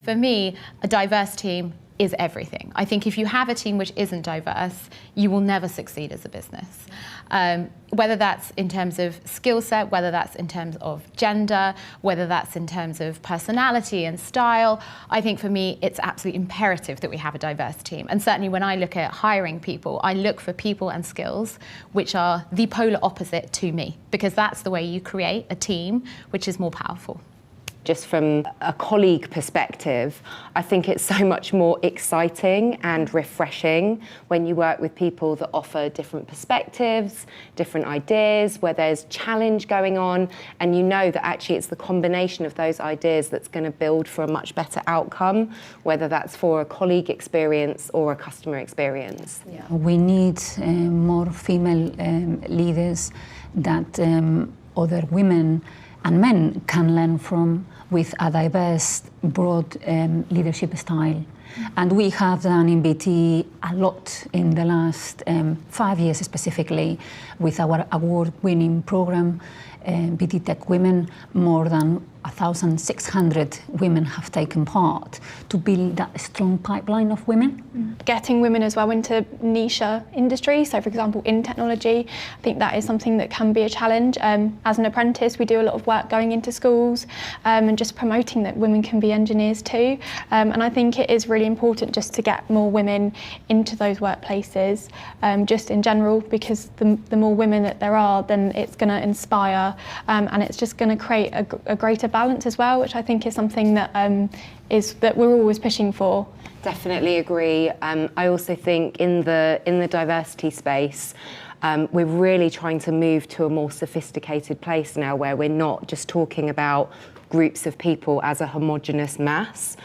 For me, a diverse team is everything. I think if you have a team which isn't diverse, you will never succeed as a business. Whether that's in terms of skill set, whether that's in terms of gender, whether that's in terms of personality and style, I think for me it's absolutely imperative that we have a diverse team. And certainly when I look at hiring people, I look for people and skills which are the polar opposite to me, because that's the way you create a team which is more powerful. Just from a colleague perspective, I think it's so much more exciting and refreshing when you work with people that offer different perspectives, different ideas, where there's challenge going on, and you know that actually it's the combination of those ideas that's going to build for a much better outcome, whether that's for a colleague experience or a customer experience. Yeah. We need more female leaders that other women and men can learn from, with a diverse, broad leadership style. And we have done in BT a lot in the last 5 years specifically with our award-winning program, BT Tech Women. More than 1,600 women have taken part to build that strong pipeline of women. Getting women as well into niche industries, so for example in technology, I think that is something that can be a challenge. As an apprentice, we do a lot of work going into schools and just promoting that women can be engineers too. And I think it is really important just to get more women into those workplaces, just in general, because the more women that there are, then it's going to inspire and it's just going to create a greater balance as well, which I think is something that that we're always pushing for. Definitely agree. I also think in the diversity space, we're really trying to move to a more sophisticated place now, where we're not just talking about groups of people as a homogenous mass.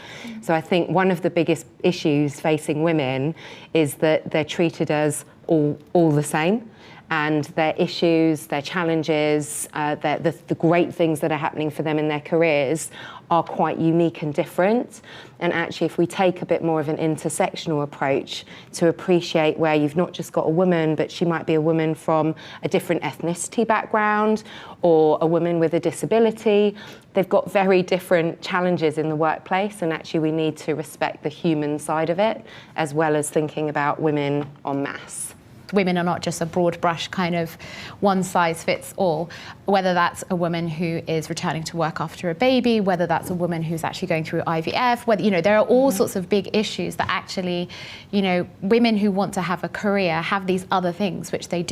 So I think one of the biggest issues facing women is that they're treated as all the same. And their issues, their challenges, the great things that are happening for them in their careers are quite unique and different. And actually, if we take a bit more of an intersectional approach to appreciate where you've not just got a woman, but she might be a woman from a different ethnicity background or a woman with a disability, they've got very different challenges in the workplace, and actually we need to respect the human side of it, as well as thinking about women en masse. Women are not just a broad brush kind of one size fits all, whether that's a woman who is returning to work after a baby, whether that's a woman who's actually going through IVF, whether, you know, there are all sorts of big issues that actually, you know, women who want to have a career have these other things which they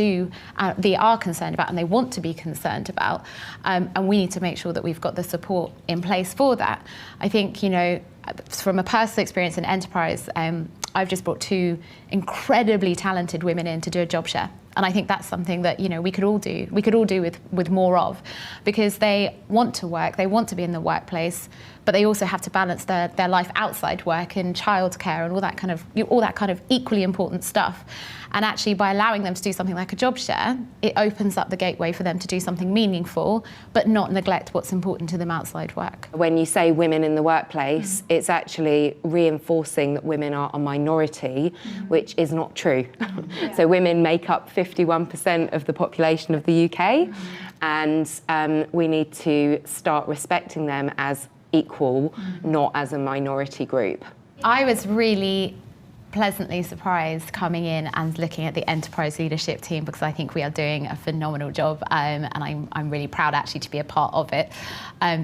are concerned about and they want to be concerned about. And we need to make sure that we've got the support in place for that. I think, you know, from a personal experience in enterprise, I've just brought 2 incredibly talented women in to do a job share. And I think that's something that, you know, we could all do with more of, because they want to work, they want to be in the workplace, but they also have to balance their life outside work and childcare and all that kind of equally important stuff. And actually, by allowing them to do something like a job share, it opens up the gateway for them to do something meaningful, but not neglect what's important to them outside work. When you say women in the workplace, it's actually reinforcing that women are a minority, which is not true. So women make up 51% of the population of the UK, and we need to start respecting them as equal, not as a minority group. I was really pleasantly surprised coming in and looking at the enterprise leadership team, because I think we are doing a phenomenal job, and I'm really proud actually to be a part of it,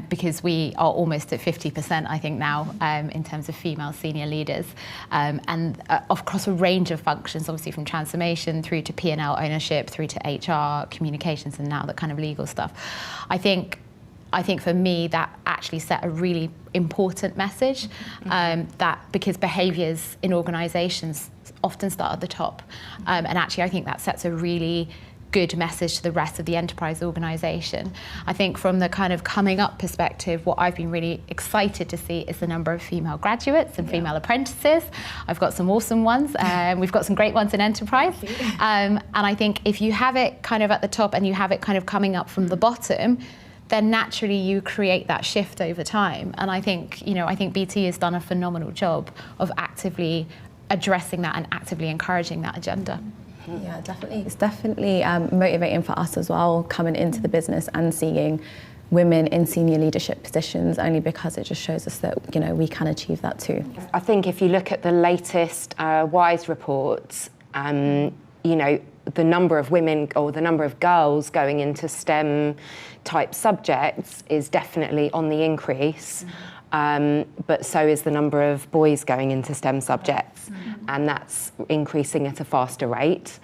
because we are almost at 50% I think now in terms of female senior leaders, and across a range of functions, obviously from transformation through to P&L ownership, through to HR, communications, and now the kind of legal stuff. I think for me that actually set a really important message, that because behaviours in organisations often start at the top, and actually I think that sets a really good message to the rest of the enterprise organisation. I think from the kind of coming up perspective, what I've been really excited to see is the number of female graduates and female apprentices. I've got some awesome ones, we've got some great ones in enterprise, and I think if you have it kind of at the top and you have it kind of coming up from the bottom, then naturally you create that shift over time. And I think, you know, I think BT has done a phenomenal job of actively addressing that and actively encouraging that agenda. Yeah, definitely. It's definitely motivating for us as well, coming into the business and seeing women in senior leadership positions, only because it just shows us that, you know, we can achieve that too. I think if you look at the latest WISE reports, you know, the number of women or the number of girls going into STEM type subjects is definitely on the increase. But so is the number of boys going into STEM subjects, and that's increasing at a faster rate.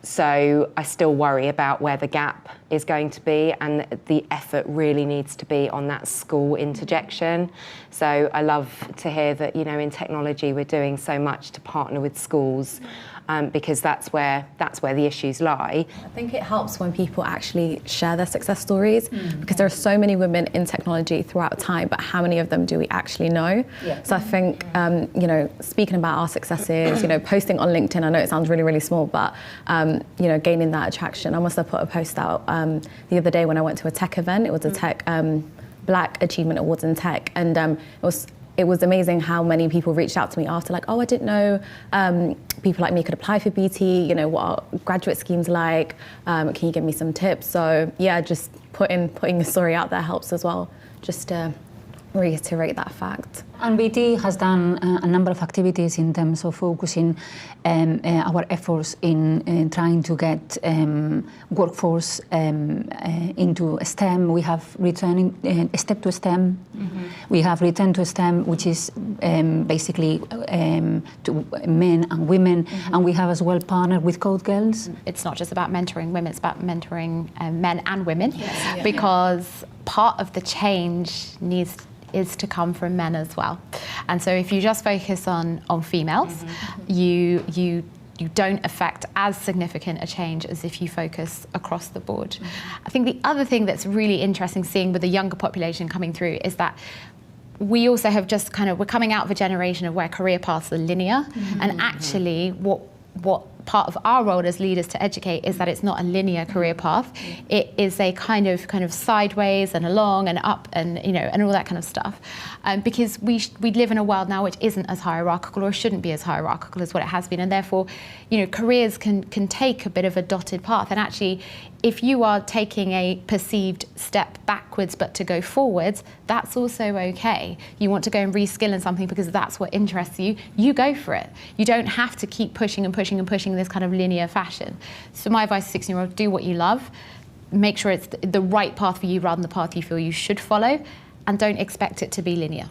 So I still worry about where the gap is going to be, and the effort really needs to be on that school interjection. So I love to hear that, you know, in technology we're doing so much to partner with schools, because that's where the issues lie. I think it helps when people actually share their success stories, because there are so many women in technology throughout time, but how many of them do we actually know? Yeah. So I think, you know, speaking about our successes, you know, posting on LinkedIn, I know it sounds really, really small, but, you know, gaining that attraction. I must have put a post out the other day when I went to a tech event. It was a tech, Black Achievement Awards in tech, and it was amazing how many people reached out to me after, like, oh, I didn't know people like me could apply for BT, you know, what are graduate schemes like, can you give me some tips? So yeah, just putting a story out there helps as well, just to reiterate that fact. And BT has done a number of activities in terms of focusing our efforts in trying to get workforce into STEM. We have returned Step to STEM. We have Return to STEM, which is basically to men and women, and we have as well partnered with Code Girls. It's not just about mentoring women, it's about mentoring men and women, because part of the change is to come from men as well. And so if you just focus on females, you don't affect as significant a change as if you focus across the board. I think the other thing that's really interesting seeing with the younger population coming through is that we also have just we're coming out of a generation of where career paths are linear, and actually what part of our role as leaders to educate is that it's not a linear career path. It is a kind of sideways and along and up and, you know, and all that kind of stuff. Because we live in a world now which isn't as hierarchical, or shouldn't be as hierarchical as what it has been, and therefore, you know, careers can take a bit of a dotted path. And actually, if you are taking a perceived step backwards but to go forwards, that's also okay. You want to go and reskill in something because that's what interests you, you go for it. You don't have to keep pushing and pushing and pushing in this kind of linear fashion. So my advice to 16-year-olds, do what you love, make sure it's the right path for you rather than the path you feel you should follow, and don't expect it to be linear.